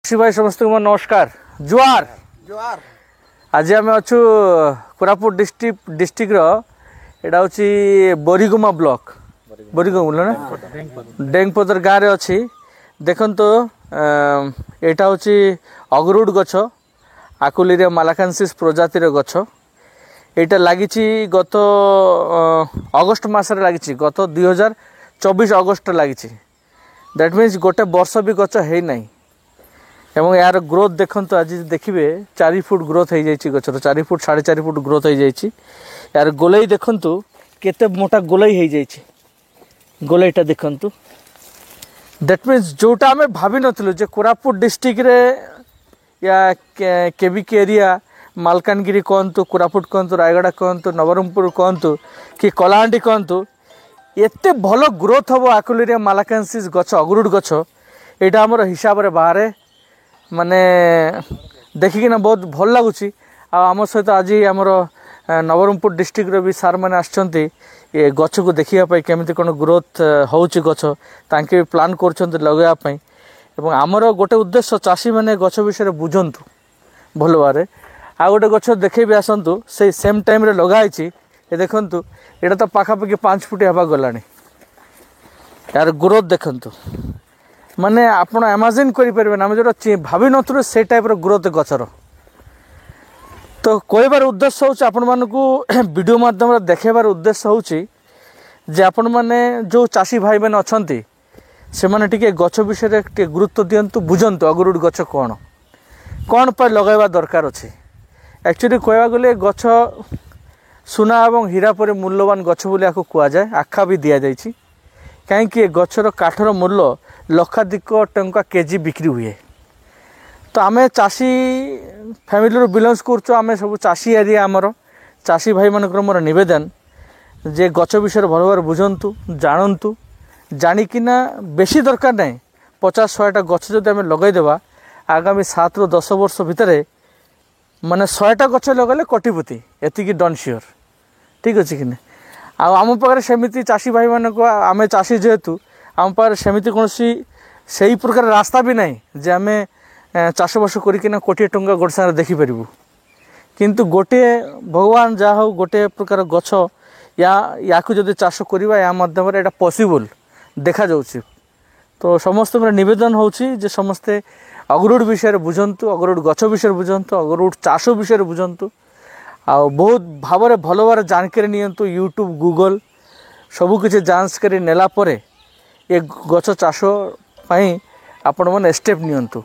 भाई समस्त को नमस्कार जुआर जोहार आज आम अच्छु कोरापुट डिस्ट्रिक्ट एटा हूँ बोरीगुमा ब्लॉक बोरीगुमा ना डेंगपदर गाँव में अच्छी देखो यहाँ हूँ अगरुड गछ आकुली मालाकांसिस प्रजातिर गछ यहाँ लगी गत अगस्ट मसरे लगी गत 2024 अगस्ट लगी दैट मीन्स गोटे वर्ष भी गछ है नहीं एवं यार ग्रोथ देखो आज देखिए 4 फुट ग्रोथ हो जाए गचर 4 फुट 4.5 फुट ग्रोथ हो जाए यार गोलई देखु केते मोटा गोलई हो जाए गोलईटा देखु दैट मीन्स जोटा आम भावी नथिलु जे कोरापुट डिस्ट्रिक्ट रे या केबिके एरिया मालकानगिरी कहतु कोरापुट कहतु रायगड़ा कहतु नवरंगपुर कहतु कि कलाहांडी कहतु एते भल ग्रोथ हम आकुली मालाकांसिस गछ अगरुड गछ यहाँ आमर हिसाब से बाहर माने देखिकिना बहुत भल लगुच आम सहित आज आमर नवरंगपुर डिस्ट्रिक्ट भी सार मैंने आसछन्ति ये गछ को देखिया केमिति कोन ग्रोथ होउची गछ तांके प्लान करछन्ति लगाइबा एवं आमर गोटे उद्देश्य चाषी मैंने गछ विषय बुझंतु भल बारे आ गोटे गछ देखि भी आसंतु से सेम टाइम रे लगाइछि ये देखंतु एटा तो पाखापाखि 5 फुट हवा गलानी यार ग्रोथ देखंतु माने आपण इमेजिन करि परबे ना जो भाभी नथुर से टाइप रो ग्रोथ गछर तो कहबार उद्देश्य होछि आपण मानकु वीडियो माध्यम रे देखेबार उद्देश्य होछि जे आपण माने जो चाषी भाई माने अछंती से माने टिके गछ विषय रे टिके गुरुत्व दियंतु बुझंतु अगरुड गछ कोन पर लगाइबा दरकार अछि एक्चुअली कहबा गले गछ सुना एवं हीरा पर मूल्यवान गछ बोली आको कुआ जाए आखा भी दिया जाइछि कहीं गछर काठर मूल्य लक्षाधिक टंका केजी बिक्री हुए तो आमे चाषी फैमिली बिलोंग्स करछु आमे सब चाषी एरिया आमर चाषी भाई मानकर मोर निवेदन जे गछ विषय भल भाव बुझंतु जानंतु जानिकिना बेसी दरकार नहीं 50-100टा गछ जदि आमे लगैदेबा आगामी 7 ରୁ 10 वर्ष भितर माने 100टा गछ लगले कोटिपति एतिकी डन श्योर ठीक अच्छे कि आम पाखे सेमती चाषी भाई मान को आम चाषी जेहेतु आम पाखे सेमती कौन से प्रकार रास्ता भी नहीं जे आम चाषबास करना कोटी टंका गोटे सारे देखिपर किंतु गोटे भगवान जहा हो गोटे प्रकार गछ या जदि चाष करवा या माध्यम यहाँ पॉसिबल देखा जाउछि तो समस्त निवेदन होछि जे समस्ते अगरुड विषय बुझंतु अगरुड गछ विषय बुझंतु अगरुड चाष विषय बुझंतु आ बहुत भाव में भल भाव जानकारी नियंतु यूट्यूब गूगल सबकिछि जांच कर नेला परे ये गछ चाष पई आपण मन स्टेप नियंतु।